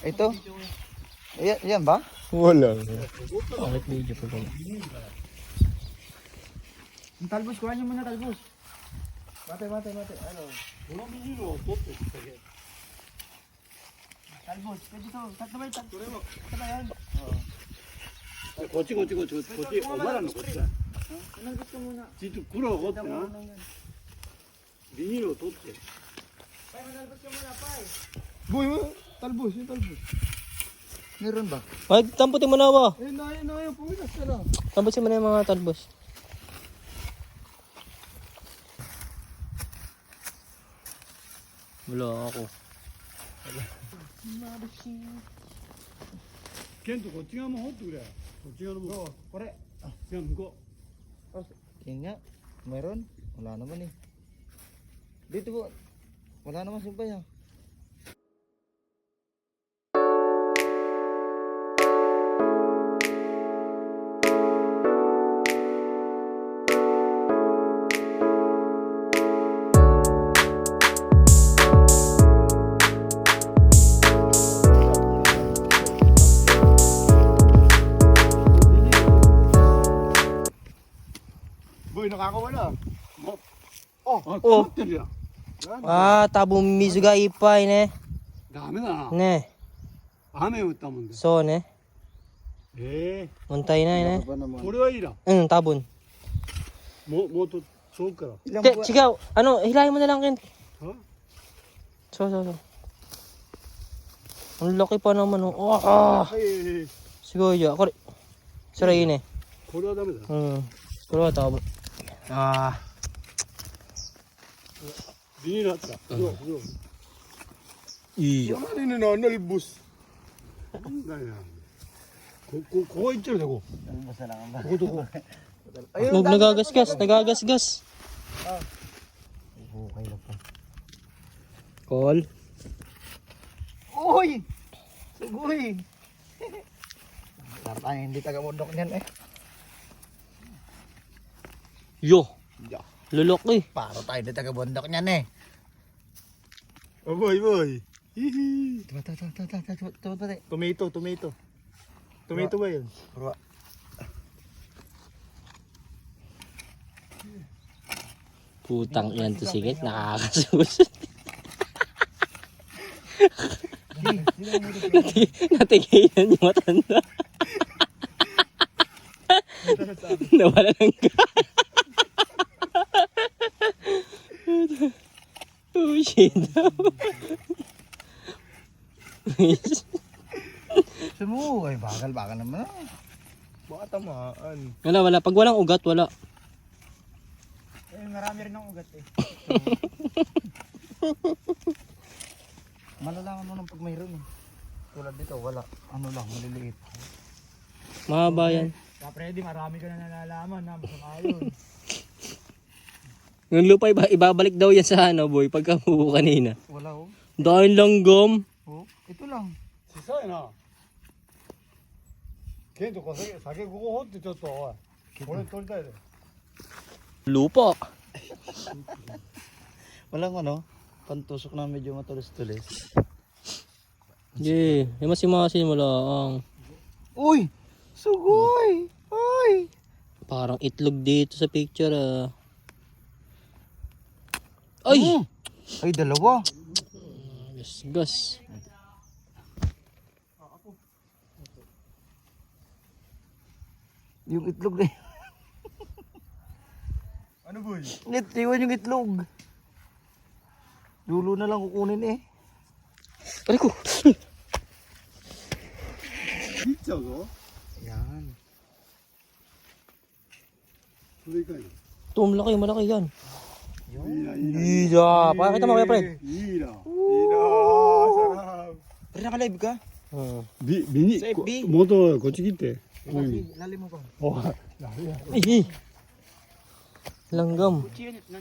Ito? Yan ba? Wala. Bakit video pa ba? Ang talbos, kuha niyo muna talbos. Mate. Ano? Talbos, pwede to. Tatlo ba yung talbos? Tatlo ba yan? 고치 엄마랑 고치다. Anong gusto muna? 지도 구러 고치나? 비닐로 뒀지. Pai, manalbos ka muna, Pai. Boy, talbos, yung talbos. Meron ba? Ay, tamputin mo na ba? Ayun na, pumilas ka na. Tamputin mo na yung mga talbos. Wala ako. 걔도 고치 가면 헛도 그래. 고치 가면 뭐? Pare. 그냥 무거. Yan nga, meron. Wala naman eh. Dito po. Wala naman sumpay ha. Boy, nakakawala. 아, 어. 그것들이야. Ah, tabo mizu ga ippai ne. 다음에나 Ne. 암에 왔다면 돼. So ne. 에, Muntay na ne. 고려이라. Tabon. 뭐또 좋을 거라. Te, sigaw. Ano, hilahin mo na lang kin. 어? So. Ang laki pa naman oh. 에이, Siguro ya. Ako. Saray ne. 고려하다면서. Pero tabo. 비닐 왔다. 그거. Iyo. 꼬마리는 날ბus. 나야. 그거 있잖아, 저거. Talbos na lang ba? 그거. Huwag nagagasgas. Okay lang pa. Call. Uy! Sugoy! Para tayo hindi taga-mundok niyan eh. Yo. Yo. Lulok eh. Para tayo hindi taga-mundok niyan eh. boy. Hihi. Tomato. Tomato ba yun? Putang yan to singit. Nakakasusot. Natigilan yung matanda. Nawala ng ka. Oh shit. Sumo, ay bakal naman ah. Baka tamaan. Wala. Pag walang ugat, wala. Eh, marami rin ang ugat eh. Malalaman mo nung pag mayroon eh. Tulad dito, wala. Ano lang, maliliit. Mahaba yan. Kapre, marami ka na nalalaman na masama yun. Yung lupa ibabalik daw yan sa boy, pagka buo kanina. Wala oh. Dahil langgam. Oh, ito lang. 지사야. 걔도 사게 그거 헛도 줬어. 오늘 돌다 돼. Lupa. Walang ano, pantusok na medyo matulis-tulis. Yeah, masimasin mo lang. Uy! Sugoy! Ay! Parang itlog dito sa picture ah. Ay! Ay, dalawa. Gas. Yung itlog na yun. Ano boy? Iwan yung itlog. Dulo na lang kukunin eh. Aray ko. 진짜 너? Yan. 그러니까. Malaki yan. 이라. Iya, pakita mo kaya pre. 이라. 사람. Pero naka-live ka? 미니 Sa FB? 모두 고치기 때. Kasi, lalim mo pa. Ay. Langgam.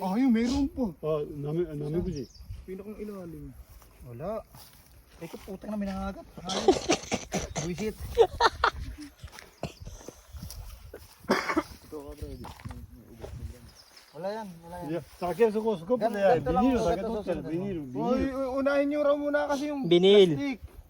아유 메론 뽀. 남의 굳이. Pinakang ilalim. Wala. Ay, kaputang na may nangagat. Buisit. Wala yan. 작게 쓰고 스코프 내야 ganito lang 비닐로 ako, 작게 ganito 뒀잖아. sa 비닐로. Unahin nyo raw muna kasi yung Binil. plastic.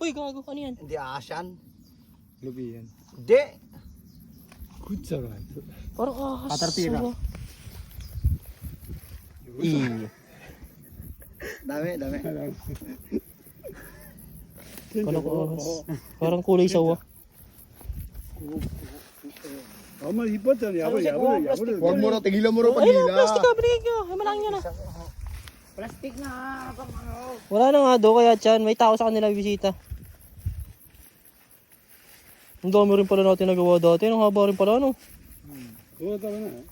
Uy, gago. Ano yan? Hindi Asian. Lubi yan. Hindi. Kutsara. Parang ahas. Caterpillar. Sawa. Iyo. Dami, dami. Kala ko ahas. Parang kulay sawa. Ama ipatan ya, ya. Huwag mo raw, tigilan mo raw Ayun ang pagila. plastic ka. Binigay nyo. Ay, malaki yan ah. Plastic na. Wala na nga do, kaya dyan. May tao sa kanila bisita. Ang dami rin pala natin nagawa dati. Ang haba rin pala, no? Oo, tama na.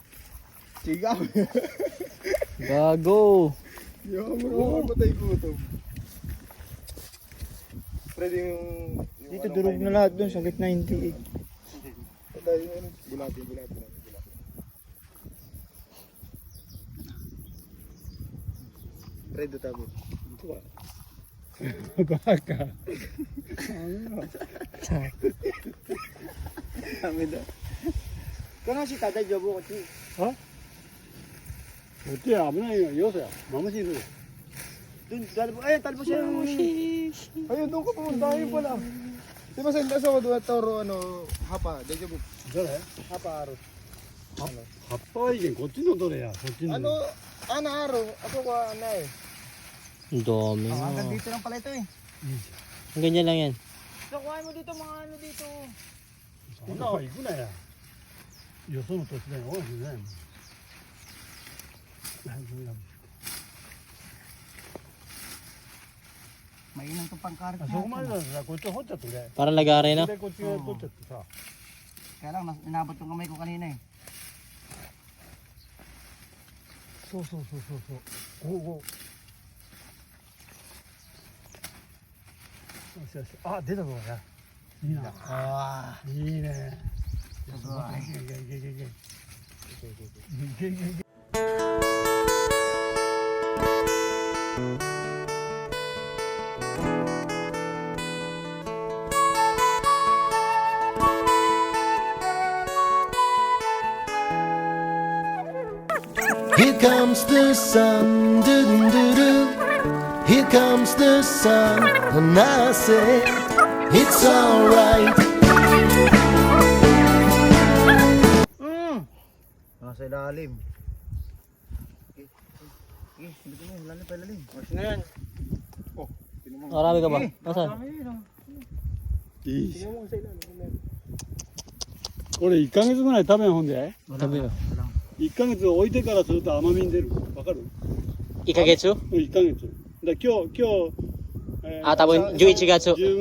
Sigaw. Gago. Yung mo patay gutom. Pwede yung dito durog na lahat doon sa gitna hindi. Patay yung bulatin. Redo tabi. Baka. Kami daw. Kana si tatay jobo ko ti. Ha? Buti ya, abnay yo, yosa. Mama si dulu. Doon talbo siya. Ayun doon ko pumunta ayun pala. Di ba sa wado toro ano hapa, dejo bu. Dole? Hapa aro. Happa igen kochi no dole ya? Kochi no. Ano ana aro, ako ko ana eh. Ang dami Hanggang nga. dito lang pala ito eh. Ang ganyan lang yan. So kuhain mo dito mga ano dito. Ano pa iku na ya? Yo so no toshi da yo, ne. Mainam tong pangkarit Ah, so kumare da sa kochi hochatte ne. Parang lagari na. De kochi ga hochatte sa. Kaya lang inabot yung kamay ko kanina eh. So. Go.よし。あ、出たぞや。いいな。Ah. いいね。すごい。いけ。 Here comes the sun, doo doo doo. Here comes the sun, and I say it's alright. Nasa ilalim. Dito mo, lalim pa ilalim. Mas na yan. Marami ka ba? Nasaan? いい。これ1ヶ月ぐらい食べんほんで。 Sabi ko. 1ヶ月置いてからすると甘みに出る。わかる？ Ikagetsu? 1ヶ月。だ今日、Ah, tapos 11 gatsu. 10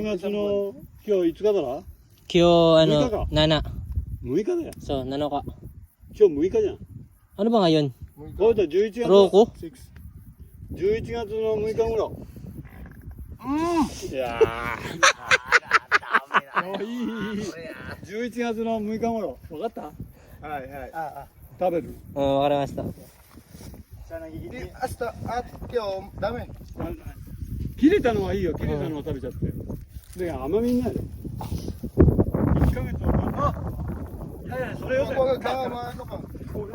月の今日5日だな。 Kyo, ano, 6日か。 nana. 6日だよ。 So, nano ka? 今日6日じゃん。 Ano ba ngayon? これだ11月。 Roku? 11月の6日頃。いやー。いい。11月の6日頃。わかった？はいはい。食べる。 Oo, wakarimashita. Hasta at kyo, dami. 切れたのはいいよ。切れたのを食べちゃって。で甘みになる。1ヶ月は。あ。いやいやそれよせ。 Huwag ka ano ka.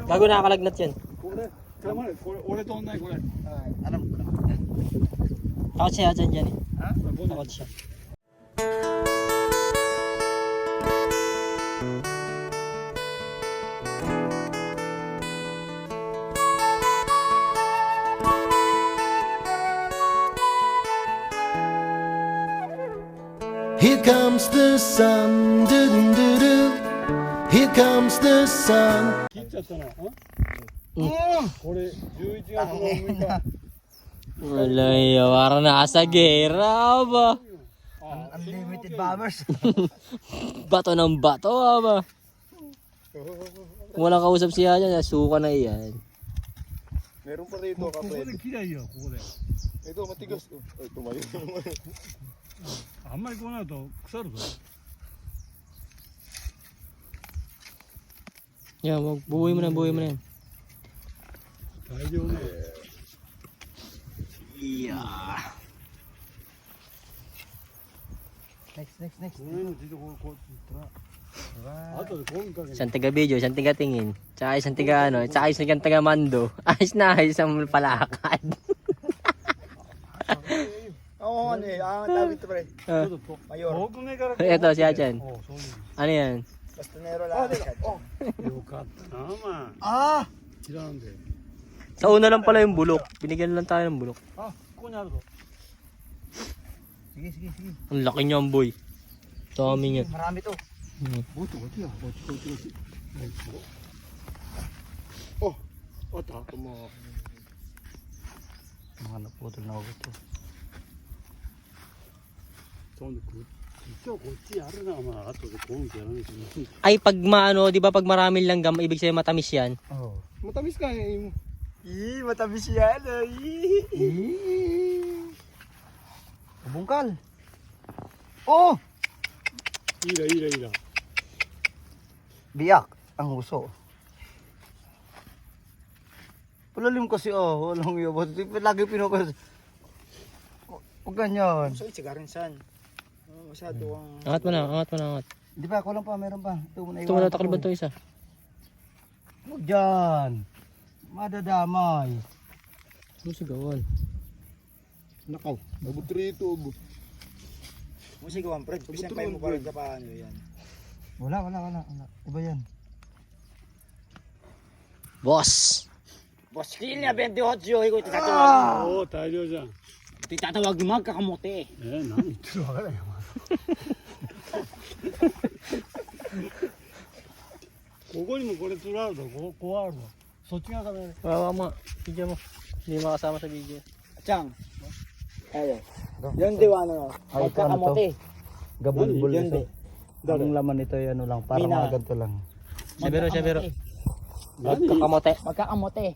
Gago nakakalagnat yan. これ。黙れ。これ俺と同じこれ。 Alam ko. Takot siya dyan eh. Ha? Takot siya. Here comes the sun, doo doo doo. Here comes the sun. 切っちゃったの。これ11月の6日。 Wala yun, parang nasa gera ba? Unlimited bombers. Bato ng bato ba? Kung walang kausap siya dyan, suka na iyan. Meron pa rito ここで切りゃいいよ。ここで。 Ito matigas. Ay, tumayo. あんまりこうなると腐るぞ。 Yan, buhay mo na yan. 大丈夫ね。 Next. これの自動こう言ったら。あとでこうかけて。 Isang taga video, isang taga tingin. Tsaka isang taga ano, tsaka isang taga mando. Ayos na ayos ang palakad. Oo, akong ano eh. Ang tawag ito pre. Mayor. 遠く目から Ito, si Achan. おそういう Ano yan? Bastonero lang. Oh. よかったなまAh!あ知らんで Sa una lang pala yung bulok. Binigyan lang tayo ng bulok. あここにあるぞ Sige, sige, sige. Ang laki niya, boy. Dami niya. Marami to. もっとこっちだこっちこっちこっちあった Mga naputol na ugot to. そんで一応こっちやるなまあ後でこうやらないとね Ay, pag maano, di ba pag maraming langgam, ibig sabihin matamis yan. Oh. Matamis ka eh. Ih, matamis yan. Bungkal. Oh! いいらいいらいいら Biyak ang huso. Palalim kasi walang yabot. Lagi pinukas. Huwag ganyan. So, sigarin san. Masyado ang... Angat mo na, angat mo na, angat. Di ba, kulang pa, meron pa. Ito mo na Ito, matatakal ba ito isa? Huwag dyan. Madadamay. Ano sigawan? Nakaw. Abot rito. Musigawan, Fred. Siyempre mo parang paano yan. Wala. Iba yan. Boss! Boss kill niya 28よikaw itatawag. おお大量じゃん Itatawag yung magkakamote. 何言ってるわからんよここにもこれ釣らあるぞこうあるぞそっち側からね Wawa mo, video mo. Hindi makasama sa video. Chang. Ayo. Yan di ano, magkakamote. Gabulbul Yun ito. Ang laman nito ay ano lang, parang Mina. mga ganito lang. Sabero.何 Kakamote. Magkakamote.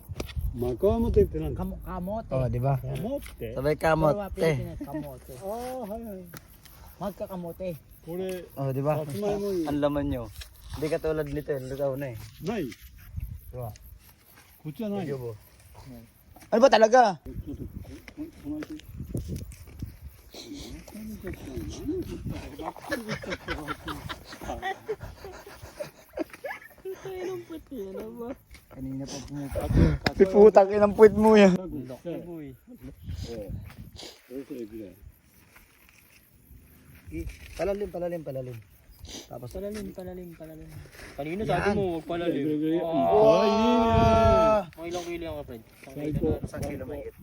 マカワモテってなんだ Kamote. Oh, di ba? モテ Sabay kamot. Kamote. ああはいはい Magkakamote. これ Oh, di ba? さつまいもに Ang laman nyo. Hindi katulad nito, lugaw na eh. ない Diba? こっちはないよ Ano ba talaga? ちょっとこの間 Kanina pa pumupa. Piputang inang puwit mo yan. Boy. Palalim. Tapos palalim. Kanina sabi mo, huwag palalim. Ah! Mga ilang kilo yung kapred? Isang kilo mahigit.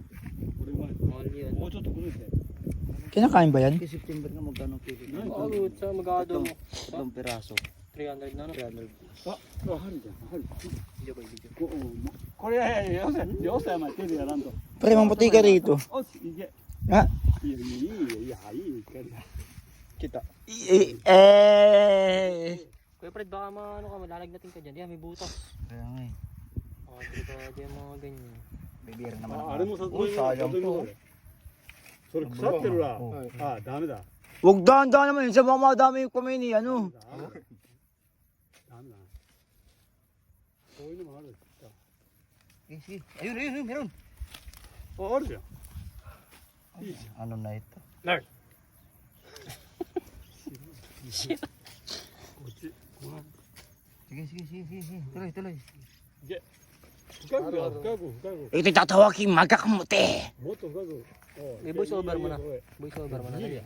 Mahal yun. もうちょっとくれて Kinakain ba yan? Kasi September na magkano kilo? Pagod sa magkado mo. Tatlong piraso. 300 na no? 300. あ春じゃん春 Video boy, video. これよせま手でやらんと Pre, mamuti ka rito. おしいけ Ha? いいよいい光だ Kita. Kuya Fred, baka ano ka, malalagnatin ka dyan. Yan, may butas. Kaya nga eh. Delikado yung mga ganyan. Bibira naman ああれもさつまいも sayang 里芋 to. だねそれ腐ってるわおあダメだ Huwag dahan-dahan naman yun. Sa mga madami yung kumain ni ano. ダメだこういうのもある Ayun, meron. ああるじゃんいいじ Ano na ito? ゃんないこっちこの Sige. Tuloy. 深く Ito itatawag yung magkakamote. もっと深く May voice over mo na. いいよ Voice over mo na. Dali.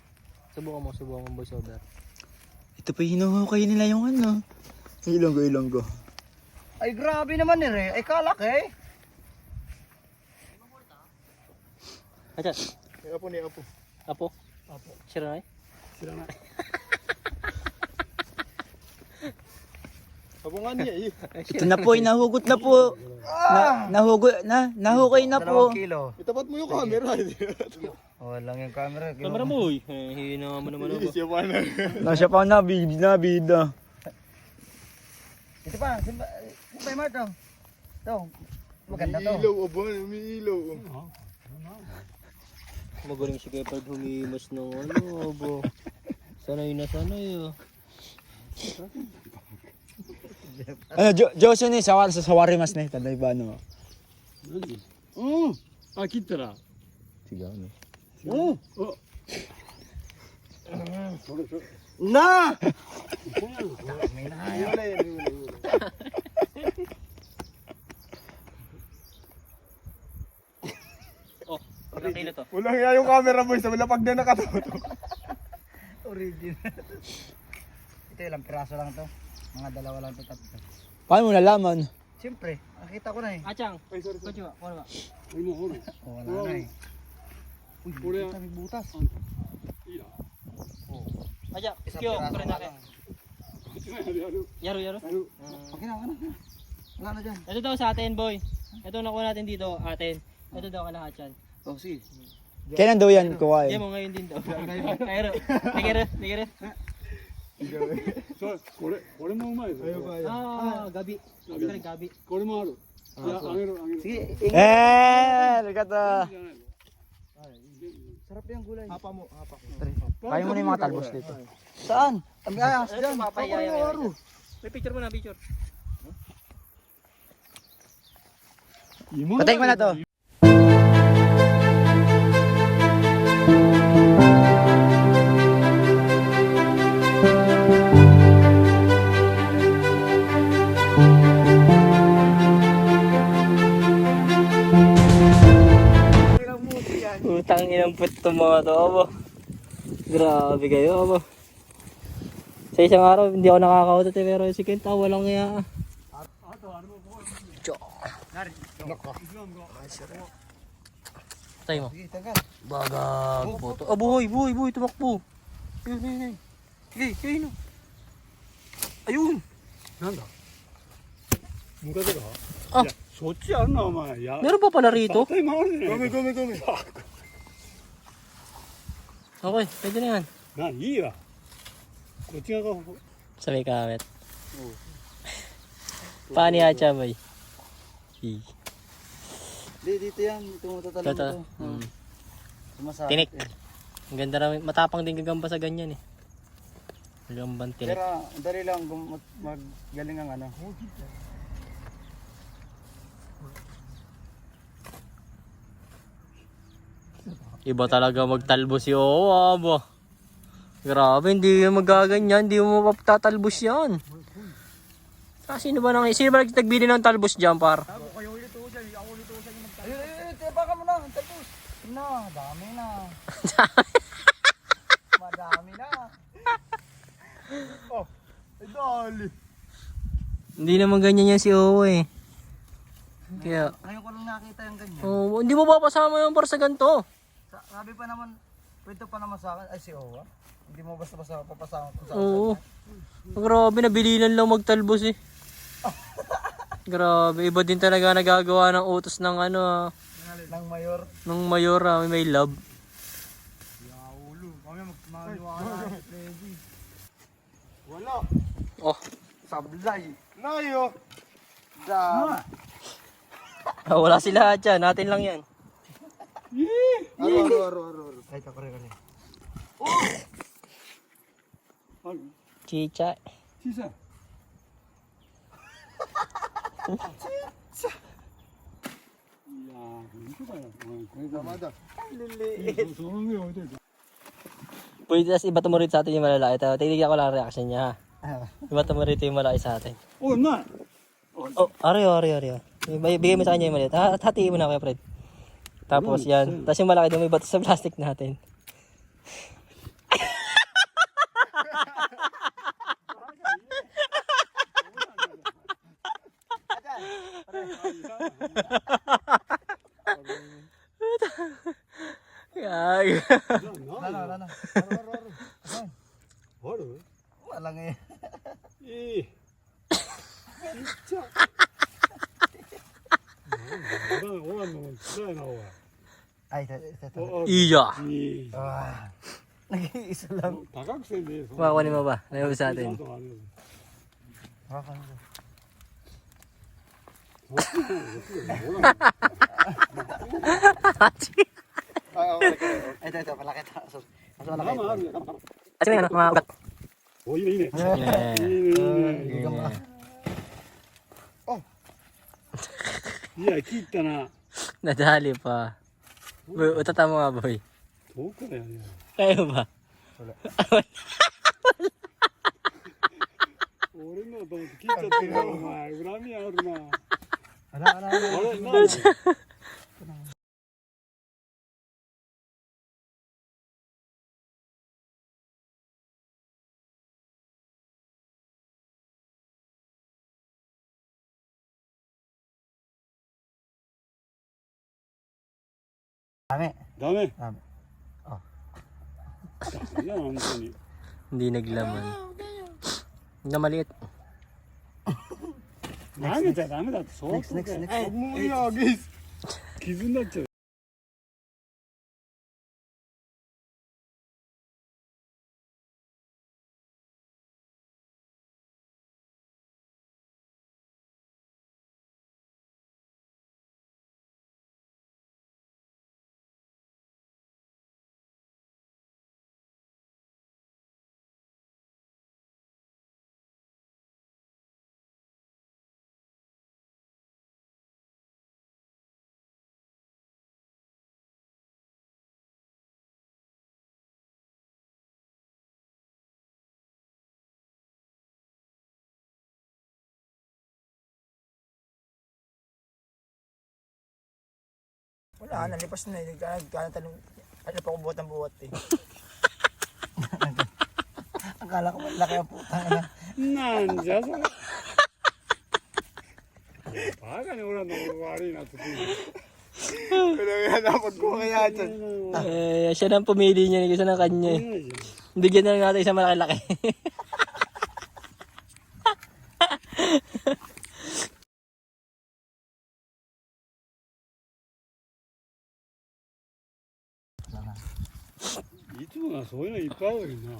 Subukan mo voice over. Ito pa hinuhukay nila yung ano. Ilonggo. Ay, grabe naman eh. Ay, kalak eh. Achan, Apo ni Apo. Apo. Sira na eh? 知らない Apo nga niya eh. Ito na po, nahugot na po. Nahukay na po. 2 kilo. Itapat mo yung camera. Walang yung camera. Kamera mo eh. Hihina mo naman ako. Siya pa na. Nasya pa na, bida. Ito pa, may Marto. Ito, maganda to. Umiilaw, aba. Umiilaw. Magaling si Kuya Fred humimas ng abo. Sanay oh. Ano, Joshua ni, sawari mas na. Taday ba ano? 何あ切ったら Sigaw no. おそれ Na! ここにあるぞ Oh, kilo to. Walang nga yung camera boy sa malapag na nakatuto. Original. Ito ilang piraso lang to. Mga dalawa lang to, tatlo. Paano mo nalaman? Siyempre, nakita ko na eh. Achang. Kucho, kuno ba? Ay mo hona. Oh, wala na eh. Uy, Uri. may butas. Iya. Acha, Isang kyo, piraso pare nga na lang. Yaro, yaro. Okay na. Wala na dyan. Ito daw sa atin, boy. Ito nakuha natin dito, atin. Ito daw kalahat yan. Oh, sige. Kailan daw yan kuha Diyan mo ngayon din daw. Ayro. Nigero. So, これもうまいぞ。 Gabi. Gabi. Gabi. これもある。いや、あげる。 Sige, Eh, nagkata. じゃないの。 sarap yung gulay. Hapa mo, hapa. Kaya mo na yung mga talbos dito. Saan? Ang ayas dyan. Papaya. May picture mo na, picture. Patayin mo na to. Utang inang puto mga to, abo. Grabe kayo, abo. Sa isang araw, hindi ako nakakautot eh, pero si Kenta, walang iya. Patay mo. Sige, tagal. Bagag po to. Ah, buhay, tumakbo. Yun. Sige, yun. Ayun. なんだムカデかあいやそっちあるなお前いや Meron pa pala rito? 当たり前あるじゃないか Okay, pwede na yan. ないいわこっち側が Sa may kamet. Paano yan, Chamay? Dito yan. Tumutatalo Ito. mo to. Sumasakit Tinik. eh. Ang ganda namin. Matapang din gagamba sa ganyan eh. Gagambang tinik. Pero dali lang magaling ang ano. Iba talaga magtalbos si Owa, abo. Grabe, hindi yung magaganyan. Hindi mo mapatatalbos yan. Sino ba nagbili ng talbos dyan, par? Ayun, baka mo na. Tapos. Dami na. Madami na. Dali. Hindi naman ganyan yan si Owa eh. Kaya, Ngayon ko lang nakita yung ganyan. hindi mo ba pasama yung par sa ganito? Sabi pa naman, pwede pa naman sa akin. Ay, si Owa. Hindi mo basta-basta papasama ko sa Oo. Grabe, nabilinan lang magtalbos eh. Grabe, iba din talaga nagagawa ng utos ng ano, ng mayor. ng mayor, may love. Wala. Oh, Sablay. Nayo. Dami. wala sila dyan, natin lang yan. Aro. Ay, takore ka rin. ある Chicha. 小さいいやー本当だよお前これだ Tamada. その上置いといて Pwede tas iba mo rito sa atin yung malalaki. Titignan ko lang ang reaction niya ha. Iba mo rito yung malaki sa atin. おいない Oh, Ario. Bigay mo sa kanya yung maliit. Hatiin mo na kaya, Fred. Tapos yan. Tapos yung malaki doon may bato sa plastic natin. Gag. Wala na. ある Wala nga yan. いいちっちゃおらんのつらいなおい Ay, ito. お Iya. いい Ah, nag-iisa lang. 高くせんでいいそん Makakunin mo ba? Nayo sa atin. ちゃんとあれよ Ito, malaki ito. Mas malaki 生あ ito. るよ Kasi may ano, mga ugat. おいいねいいね Yeah. いいね いや切ったな Nadali pa. Utata mo nga, boy. 遠くからやるよ Kayo ba? 俺のと思って切っちゃってるよお前恨みあるな Wala. あれなんだ Dami. Dami. Dami. Yan, honestly. Hindi naglaman. Na maliit. Dami da, dami da. Next. Huwag mo iyagis. Kizu naっちゃう. Wala, nalipas na eh. Nagkanatanong, ano pa ko buhat ng buhat eh. Akala ko malaki ang putang ina. なんじゃそれ。バカに俺はなんか悪いなって。 Wala nga dapat ko kaya dyan. Siya nang pumili niya, isa ng kanya eh. Bigyan na lang natin isang malaki-laki. Ito nga, so yun ang ipaw eh na.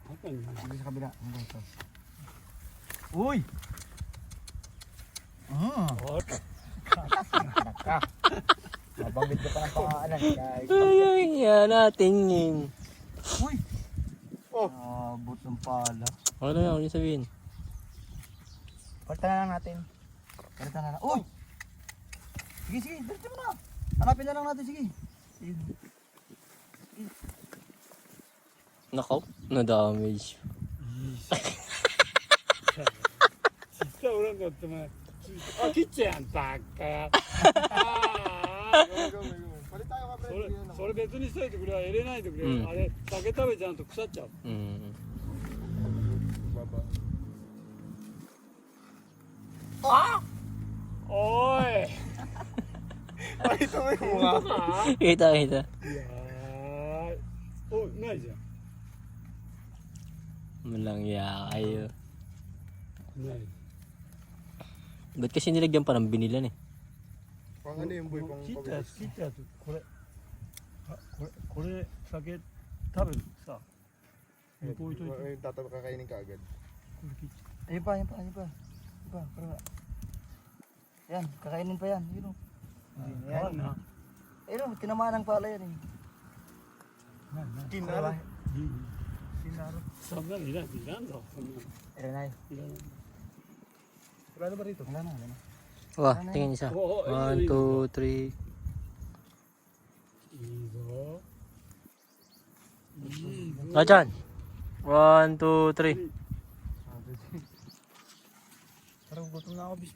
Baka niya. Sige sa kabila. Uy! Mabanggit ka pa ng pangalan. Ay, yan natin yun. Uy! Butong pala. Ano na yun, sabihin? Palitan na lang natin. Palitan na lang. Uy! Sige, diretso mo na. Hanapin na lang natin, sige. Nakaw, na-damage. 진짜 오랜 것 같지만. 아, 기체 안 닦아. Palit tayo ka, それ friend. それ別にしといてくれは入れないでくれ、あれ酒食べちゃうと腐っちゃう Baba. おい Pakita mo yung mukha. Kita. いやーおないじゃん Malangya kayo. ない Ba't kasi nilagyan pa ng binilan eh? Pang ano yung boy, pang 切ったやつこれこれ酒食べるさこう置いといて Tatawag kakainin ka agad. Ayun pa. Para. Yan, kakainin pa yan. Yun o. Yan na. Ayun o, tinamaan ng pala yan eh. Kinara.そんなのいらんぞそんなの Ayun na. いらない Wala na ba rito? Wala na. Wah, tingin isa. 1, 2, 3. いいぞ Ah, dyan. 1, 2, 3. Parang gutom na ako, bis.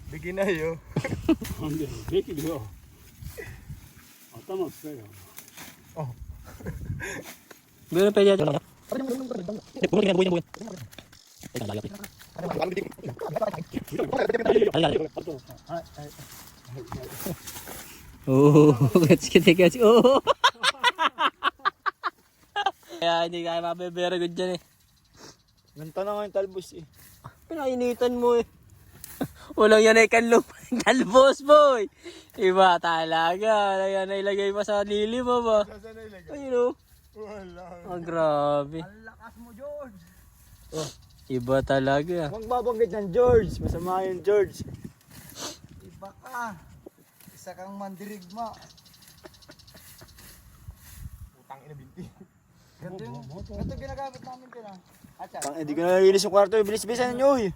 Bigyan na yun. なんでできるよ頭使えよ Gano'n pwede natin. Buyan. Oh, kasi. Oh. Kaya hindi kaya mabibera good dyan eh. Ganta na nga yung talbos eh. Pinainitan mo eh. Walang yan ay kalbos boy. Iba talaga. Yan ay ilagay pa sa lili mo ba? Saan na ilagay? Ayun o. Wala. Oh, grabe. Ang lakas mo, George. Iba talaga. Huwag babanggit ng George. Masama yung George. Iba ka. Isa kang mandirigma. Ito ginagamit namin din ah. Atsa. Hindi ko na nalinis yung kwarto. Bilis-bilisan nyo eh.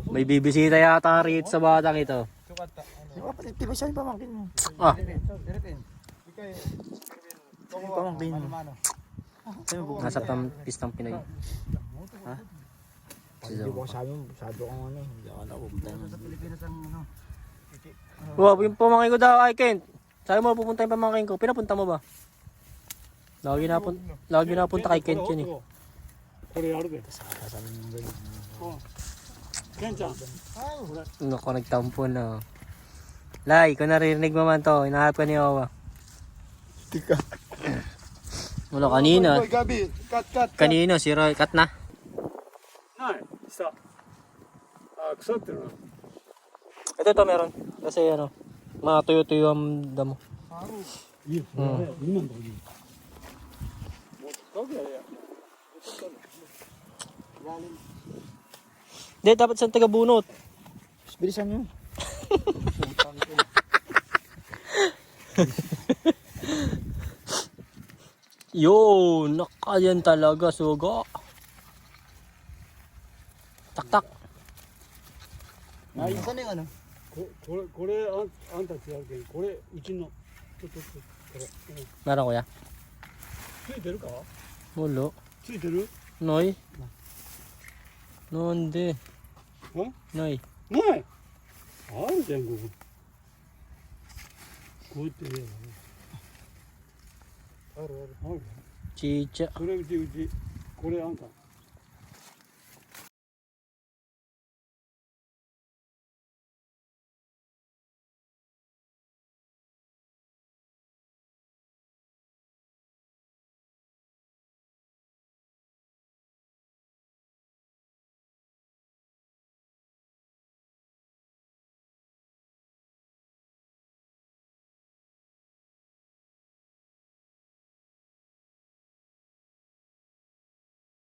May bibisita yata rito sa batang ito. Tibasan yung pamangkin mo. Ah, Diripin. Pamangkin mo. Mano. nasa pistang Pinoy. Hindi ko sabi mo, sabi ko ano. Hindi ako napupunta naman. Sa Pilipinas ang ano. Wow, yung pamangkin ko daw, ay Kent. Sabi mo pupunta yung pamangkin ko, pinapunta mo ba? Lagi napunta kay Kent yun eh. これやるで。ケンちゃん。 Naku, nagtampo na. Lai, kung naririnig mo man to, hinahanap ka ni Owa. Tika. Wala kanina. Hoy, Gabi, cut. Kanino, si Roy, cut na. ない。下。あ、腐ってるな。 Ito meron. Kasi ano, mga tuyo-tuyo ang damo. いいよ。今のとこに。もうかけやれや。 Hindi, dapat sa taga-bunot. Bilisan nyo. Yun, nakayan talaga, suga. Tak-tak. Ah, yung saan yung ano? これあんたちやるけん。これうちの。ちょっとこれ。Meron kuya? ついてるか？ Wala. ついてる？ Noy? No, hindi. ん？ Noy. ない。あるじゃんここ。こうやってやる。ある。 Chicha. これうち。これあんた。